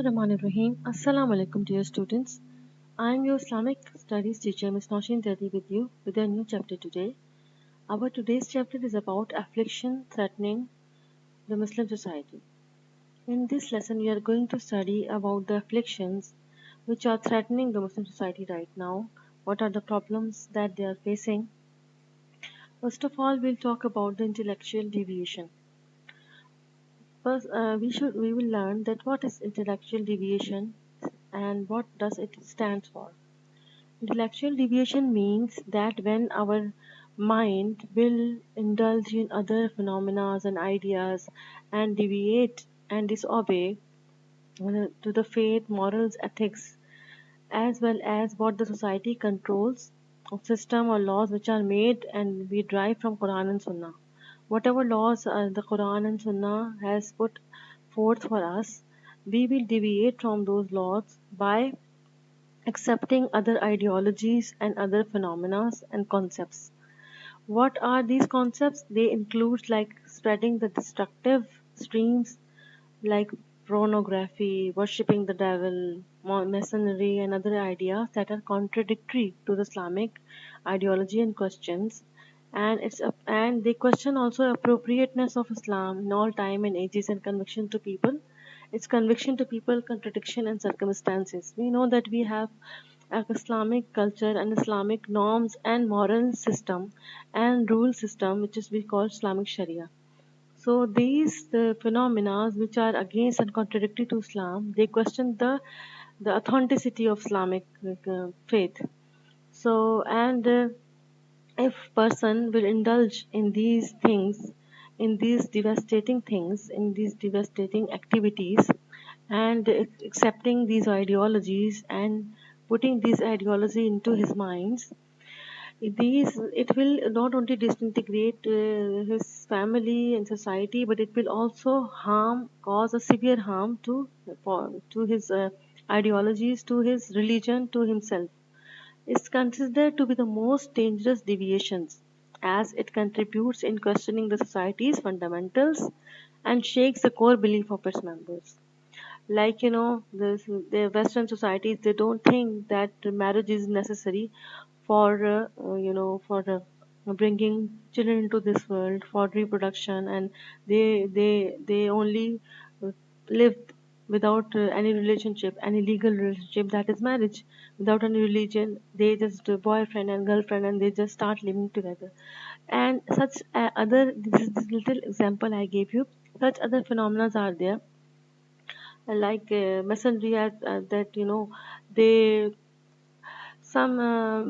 Bismillahirrahmanirrahim. Assalamu alaikum dear students. I am your Islamic studies teacher Ms. Noshin Dedi with you with a new chapter today. Our today's chapter is about affliction threatening the Muslim society. In this lesson we are going to study about the afflictions which are threatening the Muslim society right now. What are the problems that they are facing? First of all, we'll talk about the intellectual deviation. First, we will learn that what is intellectual deviation and what does it stand for. Intellectual deviation means that when our mind will indulge in other phenomena and ideas and deviate and disobey to the faith, morals, ethics, as well as what the society controls of system or laws which are made and we derive from Quran and Sunnah. Whatever laws the Quran and Sunnah has put forth for us, we will deviate from those laws by accepting other ideologies and other phenomena and concepts. What are these concepts? They include like spreading the destructive streams like pornography, worshipping the devil, masonry, and other ideas that are contradictory to the Islamic ideology and questions. And they question also appropriateness of Islam in all time and ages and conviction to people. Its conviction to people, contradiction and circumstances. We know that we have Islamic culture and Islamic norms and moral system and rule system which is we call Islamic Sharia. So these the phenomena which are against and contradictory to Islam, they question the authenticity of Islamic faith. So and if person will indulge in these things, in these devastating things, in these devastating activities, and accepting these ideologies and putting these ideology into his minds, these it will not only disintegrate his family and society, but it will also cause a severe harm to his ideologies, to his religion, to himself. It's considered to be the most dangerous deviations as it contributes in questioning the society's fundamentals and shakes the core belief of its members. Like the Western societies, they don't think that marriage is necessary for bringing children into this world for reproduction, and they only uh, live without any relationship, any legal relationship, that is marriage. Without any religion, they just boyfriend and girlfriend, and they just start living together. And such other this little example I gave you, such other phenomena are there, like masonry, that they some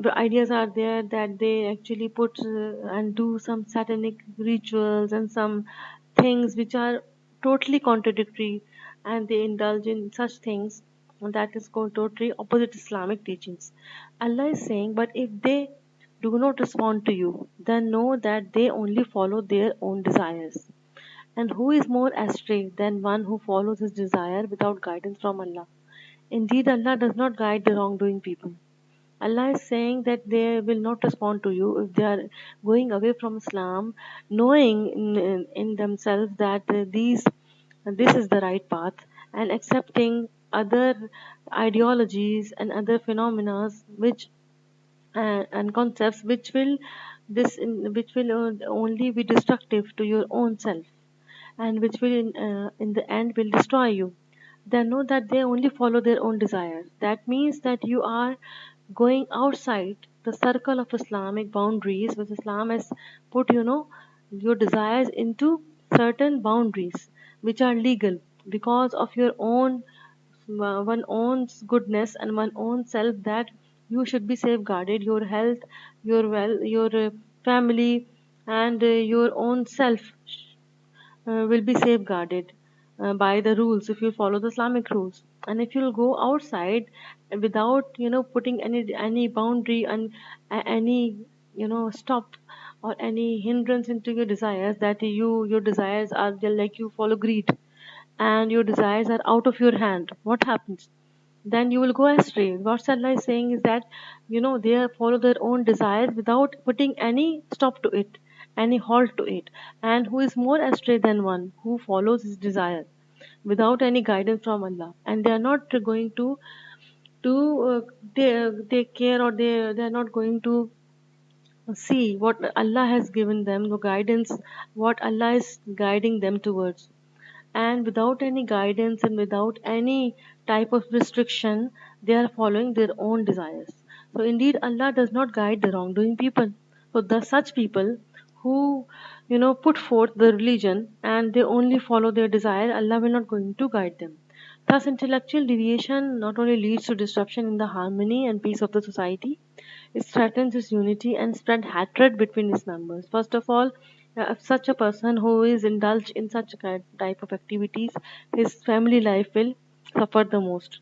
ideas are there that they actually put and do some satanic rituals and some things which are totally contradictory, and they indulge in such things that is called totally opposite Islamic teachings. Allah is saying, but if they do not respond to you, then know that they only follow their own desires. And who is more astray than one who follows his desire without guidance from Allah? Indeed, Allah does not guide the wrongdoing people. Allah is saying that they will not respond to you if they are going away from Islam, knowing in themselves that this is the right path, and accepting other ideologies and other phenomena which and concepts which will only be destructive to your own self, and which will in the end will destroy you. They know that they only follow their own desires. That means that you are going outside the circle of Islamic boundaries, which Islam has put, your desires into certain boundaries which are legal because of your own one own goodness and one own self, that you should be safeguarded, your health, your family, and your own self will be safeguarded by the rules if you follow the Islamic rules. And if you'll go outside without putting any boundary and any stop or any hindrance into your desires, that your desires are like you follow greed and your desires are out of your hand, what happens? Then you will go astray. What Allah is saying is that they follow their own desires without putting any stop to it, any halt to it. And who is more astray than one who follows his desire? without any guidance from Allah, and they are not going to take care, or they are not going to see what Allah has given them, the guidance, what Allah is guiding them towards. And without any guidance and without any type of restriction, they are following their own desires. So indeed, Allah does not guide the wrongdoing people. So the such people who put forth the religion and they only follow their desire, Allah will not going to guide them. Thus, intellectual deviation not only leads to disruption in the harmony and peace of the society, it threatens its unity and spread hatred between its members. First of all, if such a person who is indulged in such type of activities, his family life will suffer the most.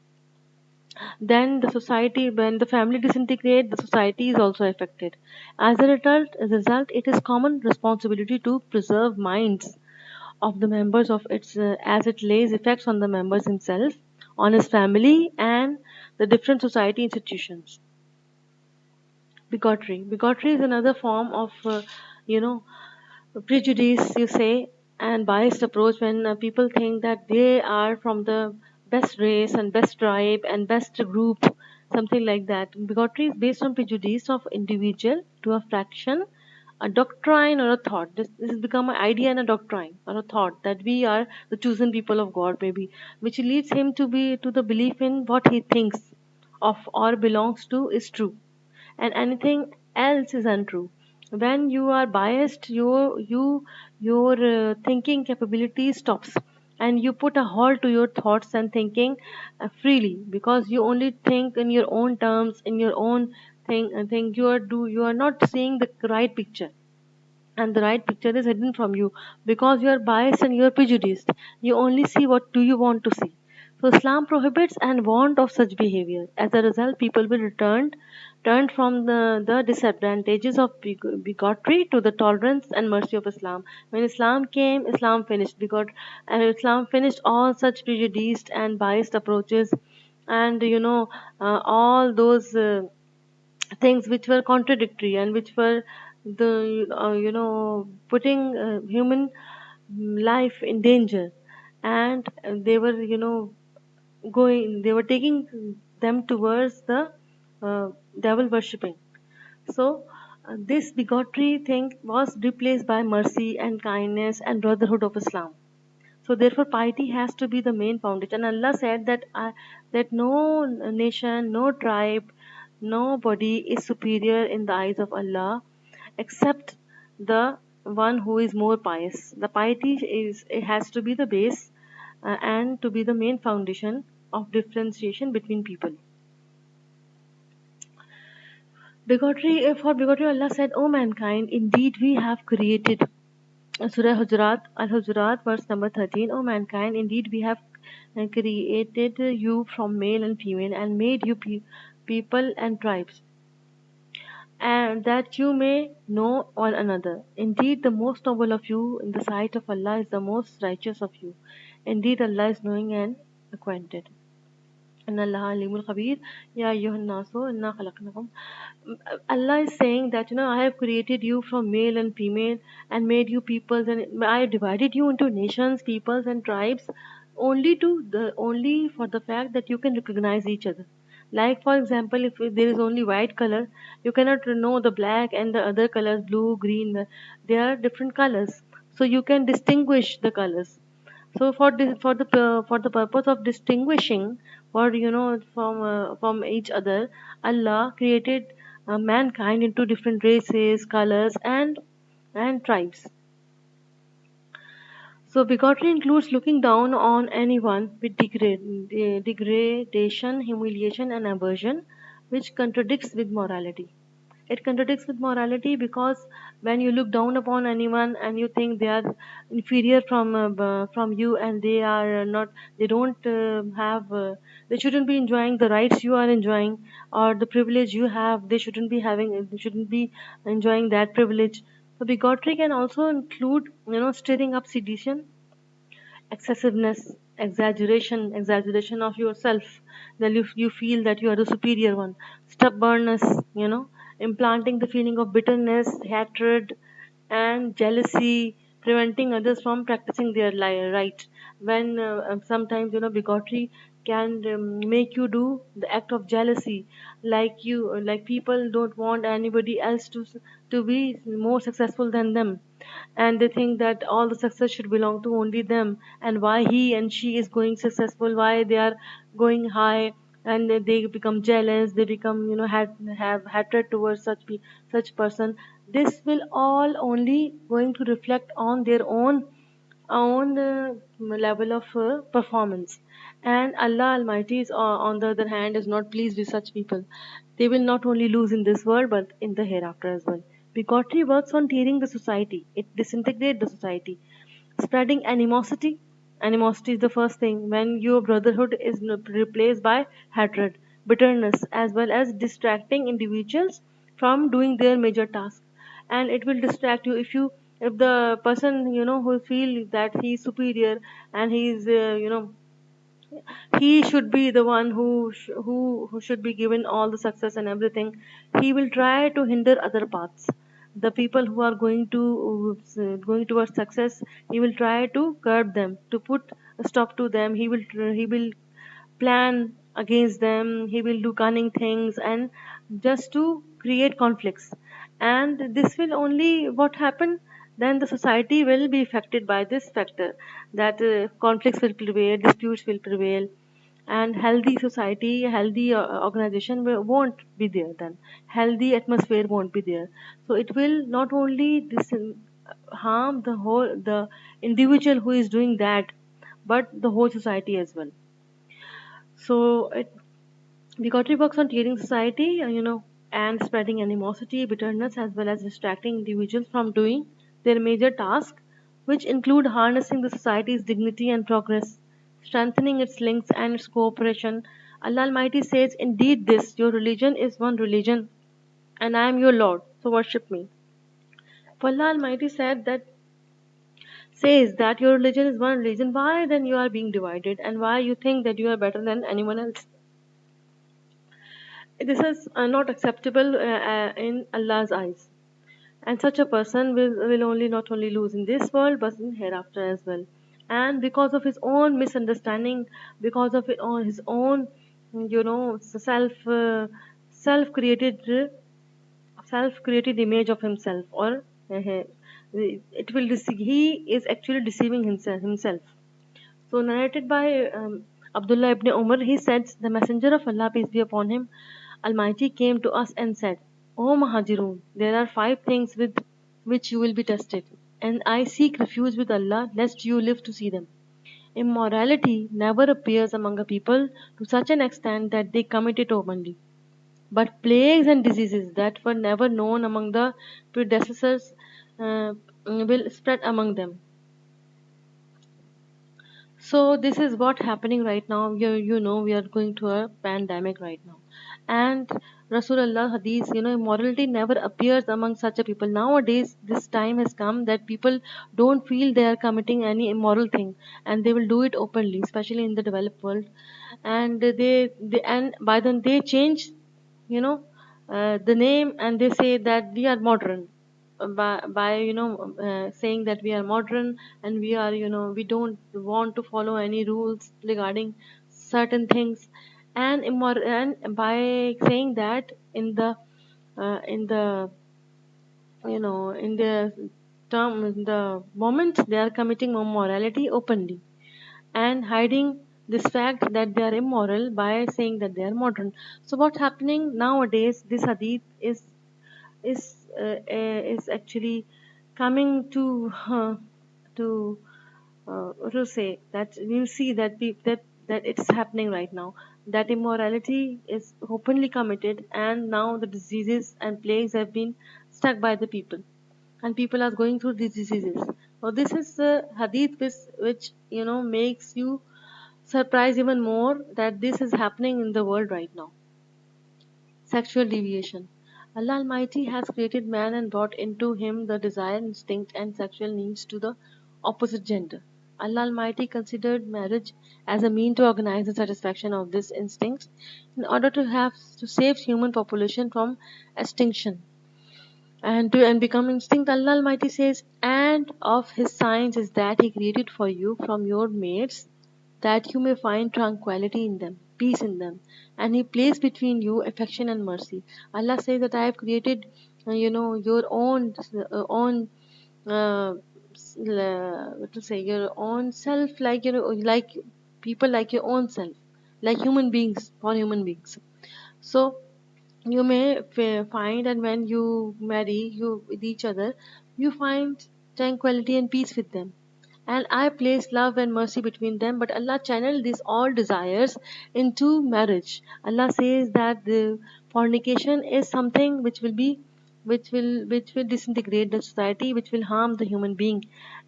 Then the society, when the family disintegrate, the society is also affected. As a result, it is common responsibility to preserve minds of the members of its, as it lays effects on the members himself, on his family, and the different society institutions. Bigotry is another form of you know prejudice, you say, and biased approach when people think that they are from the best race and best tribe and best group, something like that. Bigotry is based on prejudice of individual to a fraction, a doctrine or a thought. This has become an idea and a doctrine or a thought that we are the chosen people of God, maybe, which leads him to the belief in what he thinks of or belongs to is true, and anything else is untrue. When you are biased, your thinking capability stops, and you put a halt to your thoughts and thinking freely, because you only think in your own terms, in your own thing. I think you are not seeing the right picture, and the right picture is hidden from you because you are biased and you are prejudiced. You only see what do you want to see. So Islam prohibits and warned of such behavior. As a result, people will turn from the disadvantages of bigotry to the tolerance and mercy of Islam. When Islam came, Islam finished and Islam finished all such prejudiced and biased approaches, and all those things which were contradictory and which were the putting human life in danger, and they were they were taking them towards the devil worshipping. So this bigotry thing was replaced by mercy and kindness and brotherhood of Islam. So therefore, piety has to be the main foundation. Allah said that that no nation, no tribe, nobody is superior in the eyes of Allah except the one who is more pious. The piety is, it has to be the base and to be the main foundation of differentiation between people. For bigotry, Allah said, "O mankind, indeed we have created." Surah Al-Hujurat, verse number 13. O mankind, indeed we have created you from male and female and made you people and tribes, and that you may know one another. Indeed, the most noble of you in the sight of Allah is the most righteous of you. Indeed, Allah is knowing and acquainted. Inna Allah alimul khabir. Ya ayyuhan nasu inna khalaqnakum. Allah is saying that I have created you from male and female and made you peoples, and I have divided you into nations, peoples, and tribes, only for the fact that you can recognize each other. Like for example, if there is only white color, you cannot know the black and the other colors, blue, green. They are different colors, so you can distinguish the colors. So for the purpose of distinguishing, for from each other, Allah created mankind into different races, colors, and tribes. So bigotry includes looking down on anyone with degradation, humiliation, and aversion, which contradicts with morality. It contradicts with morality because when you look down upon anyone and you think they are inferior from you, and they are not, they don't have, they shouldn't be enjoying the rights you are enjoying, or the privilege you have, they shouldn't be enjoying that privilege. So bigotry can also include stirring up sedition, excessiveness, exaggeration of yourself, that you feel that you are the superior one, stubbornness, implanting the feeling of bitterness, hatred, and jealousy, preventing others from practicing their right, when sometimes bigotry can make you do the act of jealousy, like people don't want anybody else to be more successful than them, and they think that all the success should belong to only them, and why he and she is going successful, why they are going high, and they become jealous, they become have hatred towards such person. This will all only going to reflect on their own level of performance. And Allah Almighty is, on the other hand, is not pleased with such people. They will not only lose in this world but in the hereafter as well. Bigotry works on tearing the society. It disintegrates the society, spreading animosity. Animosity is the first thing. When your brotherhood is replaced by hatred, bitterness, as well as distracting individuals from doing their major task. And it will distract you if the person who feel that he is superior, and he is he should be the one who should be given all the success and everything. He will try to hinder other paths. The people who are going towards success, he will try to curb them, to put a stop to them. He will plan against them. He will do cunning things, and just to create conflicts. And this will only what happen, then the society will be affected by this factor, that conflicts will prevail, disputes will prevail, and healthy society, healthy organization won't be there. Then healthy atmosphere won't be there. So it will not only harm the individual who is doing that, but the whole society as well. So it bigotry works on tearing society, and spreading animosity, bitterness, as well as distracting individuals from doing their major task, which include harnessing the society's dignity and progress, strengthening its links and its cooperation. Allah Almighty says, "Indeed, this your religion is one religion, and I am your Lord, so worship me." For Allah Almighty says that your religion is one religion. Why then you are being divided, and why you think that you are better than anyone else? This is not acceptable in Allah's eyes. And such a person will only not only lose in this world but in hereafter as well. And because of his own misunderstanding, because of his own, self created image of himself, or it will he is actually deceiving himself. So narrated by Abdullah ibn Umar, he said, the Messenger of Allah, peace be upon him, Almighty, came to us and said, O Muhajirun, there are 5 things with which you will be tested, and I seek refuge with Allah lest you live to see them. Immorality never appears among a people to such an extent that they commit it openly, but plagues and diseases that were never known among the predecessors will spread among them. So this is what happening right now. We are going through a pandemic right now, and Rasulullah hadith, immorality never appears among such a people. Nowadays, this time has come that people don't feel they are committing any immoral thing, and they will do it openly, especially in the developed world. And they and by then they change, you know, the name, and they say that we are modern, by saying that we are modern, and we are, we don't want to follow any rules regarding certain things, and and by saying that in the in the moment they are committing immorality openly, and hiding this fact that they are immoral by saying that they are modern. So what's happening nowadays, this hadith is actually coming to to say that we'll see that that it's happening right now, that immorality is openly committed, and now the diseases and plagues have been stuck by the people, and people are going through these diseases. So this is the hadith which makes you surprised even more that this is happening in the world right now. Sexual deviation. Allah Almighty has created man and brought into him the desire, instinct, and sexual needs to the opposite gender. Allah Almighty considered marriage as a mean to organize the satisfaction of this instinct in order to save human population from extinction. and become instinct. Allah Almighty says, and of His signs is that He created for you from your mates that you may find tranquility in them, peace in them, and He placed between you affection and mercy. Allah says that I have created, your own what to say, your own self, like like people like your own self, like human beings for human beings. So you may find, and when you marry you with each other, you find tranquility and peace with them, and I place love and mercy between them. But Allah channeled these all desires into marriage. Allah says that the fornication is something which will disintegrate the society, which will harm the human being,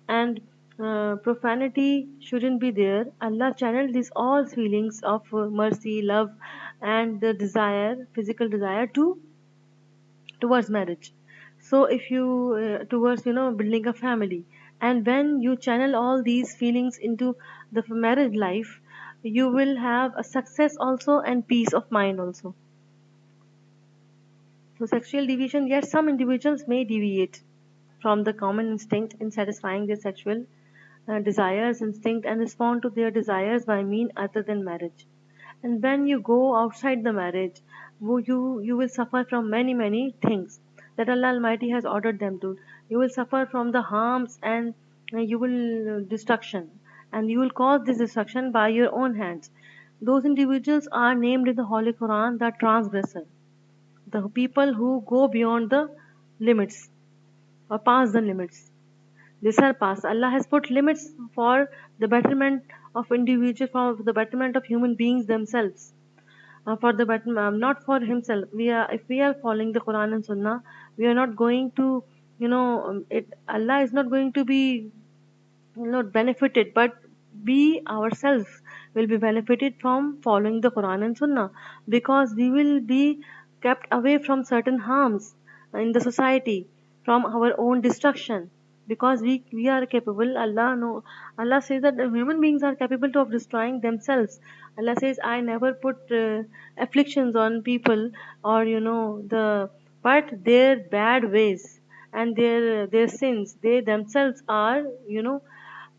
and profanity shouldn't be there. Allah channeled these all feelings of mercy, love, and the desire, physical desire, towards marriage. So if you towards building a family, and when you channel all these feelings into the marriage life, you will have a success also and peace of mind also. So sexual deviation, yes, some individuals may deviate from the common instinct in satisfying their sexual desires, instinct, and respond to their desires by mean other than marriage. And when you go outside the marriage, you will suffer from many things that Allah Almighty has ordered them to. You will suffer from the harms, and you will destruction, and you will cause this destruction by your own hands. Those individuals are named in the Holy Quran the transgressor, the people who go beyond the limits or pass the limits. These are past. Allah has put limits for the betterment of individuals, for the betterment of human beings themselves, for the betterment, not for himself. If we are following the Quran and Sunnah, we are not going to, Allah is not going to be not benefited, but we ourselves will be benefited from following the Quran and Sunnah, because we will be kept away from certain harms in the society, from our own destruction, because we are capable. Allah no, Allah says that the human beings are capable of destroying themselves. Allah says, I never put afflictions on people, or but their bad ways and their sins, they themselves are,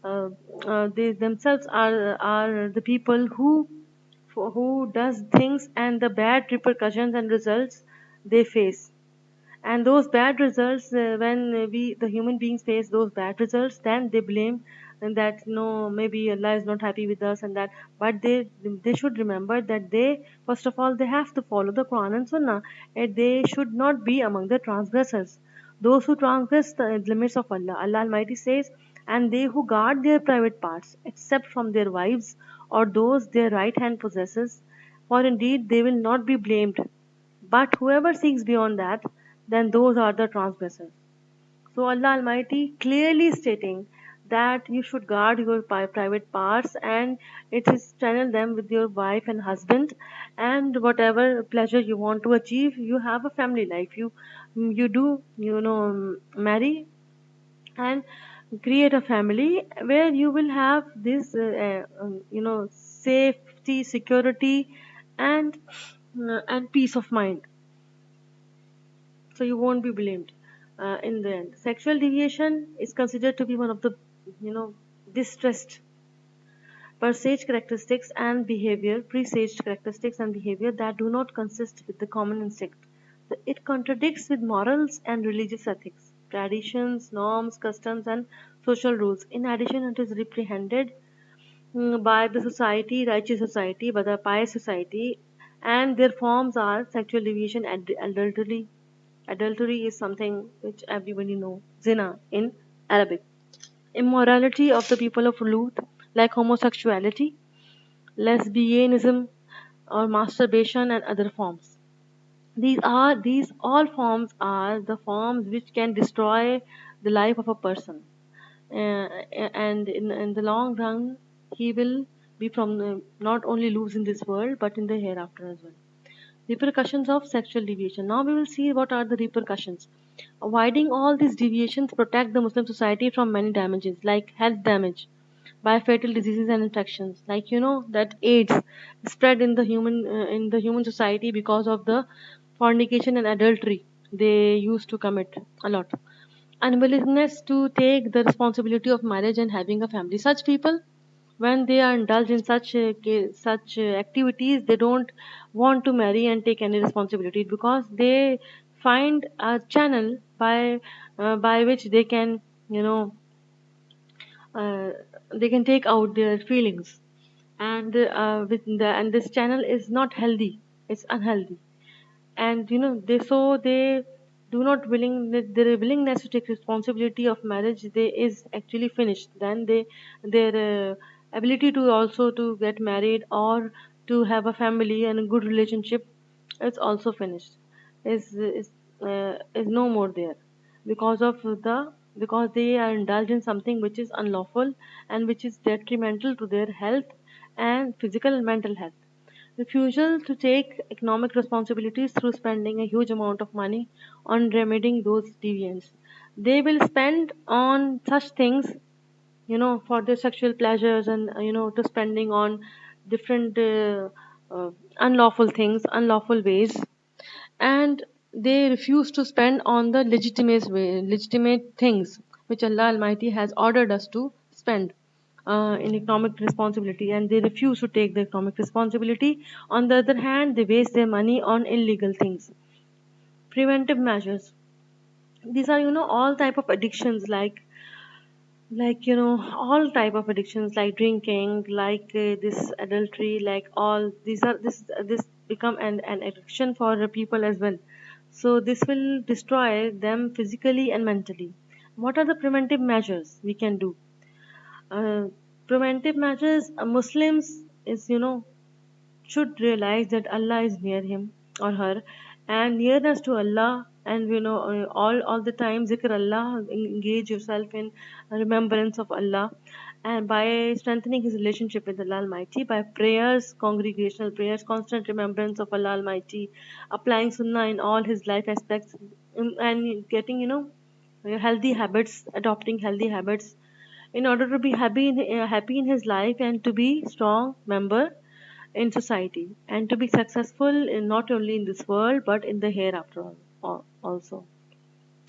they themselves are the people who does things, and the bad repercussions and results they face. And those bad results, when we the human beings face those bad results, then they blame, and that no, maybe Allah is not happy with us, and that. But they should remember that they, first of all, they have to follow the Quran and Sunnah, and they should not be among the transgressors, those who transgress the limits of Allah. Allah Almighty says, and they who guard their private parts except from their wives or those their right hand possesses, for indeed they will not be blamed. But whoever seeks beyond that, then those are the transgressors. So Allah Almighty clearly stating that you should guard your private parts, and it is channel them with your wife and husband, and whatever pleasure you want to achieve, you have a family life. You do marry and create a family where you will have this safety, security, and peace of mind, so you won't be blamed in the end. Sexual deviation is considered to be one of the distressed presaged characteristics and behavior that do not consist with the common instinct. It contradicts with morals and religious ethics, traditions, norms, customs, and social rules. In addition, it is reprehended by the society, righteous society, by the pious society, and their forms are sexual deviation and adultery. Adultery is something which everybody knows. Zina in Arabic. Immorality of the people of Lut, like homosexuality, lesbianism, or masturbation and other forms. These all forms are the forms which can destroy the life of a person, and in the long run, he will be from not only lose in this world but in the hereafter as well. Repercussions of sexual deviation. Now we will see what are the repercussions. Avoiding all these deviations protect the Muslim society from many damages, like health damage by fatal diseases and infections, like that AIDS spread in the human society because of the fornication and adultery. they used to commit a lot. Unwillingness to take the responsibility of marriage and having a family. Such people, when they are indulged in such activities, they don't want to marry and take any responsibility, because they find a channel by which they can, you know, uh, they can take out their feelings. And and this channel is not healthy, it's unhealthy. And they do not willing, their willingness to take responsibility of marriage, they is actually finished. Then their ability to also to get married or to have a family and a good relationship is also finished, is no more there, because of the because they are indulged in something which is unlawful and which is detrimental to their health and physical and mental health. Refusal to take economic responsibilities through spending a huge amount of money on remedying those deviants. They will spend on such things, for their sexual pleasures, and to spending on different unlawful things, unlawful ways. And they refuse to spend on the legitimate things which Allah Almighty has ordered us to spend in economic responsibility, and they refuse to take the economic responsibility. On the other hand, they waste their money on illegal things. Preventive measures. These are, all type of addictions, all type of addictions, like drinking, like this adultery, like all these are this become an addiction for the people as well. So this will destroy them physically and mentally. What are the preventive measures we can do? uh, Preventive measures, Muslims is, should realize that Allah is near him or her, and nearness to Allah, and all the time zikr Allah, engage yourself in remembrance of Allah, and by strengthening his relationship with Allah Almighty by prayers, congregational prayers, constant remembrance of Allah Almighty, applying Sunnah in all his life aspects, and getting, healthy habits, adopting healthy habits in order to be happy in his life, and to be strong member in society, and to be successful in not only in this world but in the hereafter also.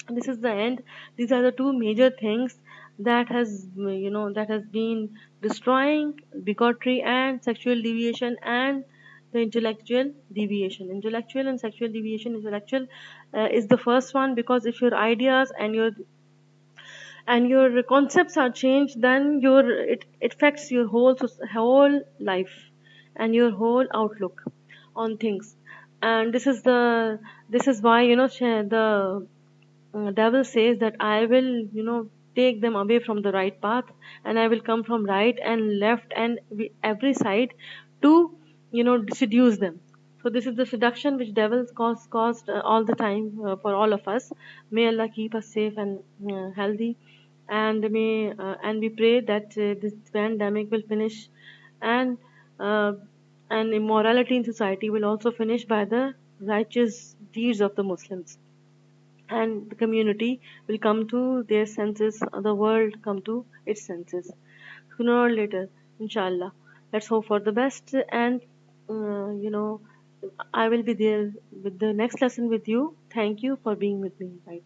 This is the end. These are the two major things that that has been destroying bigotry and sexual deviation, and the intellectual deviation. Intellectual and sexual deviation. Intellectual is the first one, because if your ideas and your concepts are changed, then it affects your whole life and your whole outlook on things. And this is why, the devil says that I will, take them away from the right path, and I will come from right and left and every side to, seduce them. So this is the seduction which devils caused all the time for all of us. May Allah keep us safe and healthy, and we pray that this pandemic will finish, and uh, and immorality in society will also finish by the righteous deeds of the Muslims, and the community will come to their senses, the world come to its senses sooner or later, inshallah. Let's hope for the best, and you know I will be there with the next lesson with you. Thank you for being with me. Right.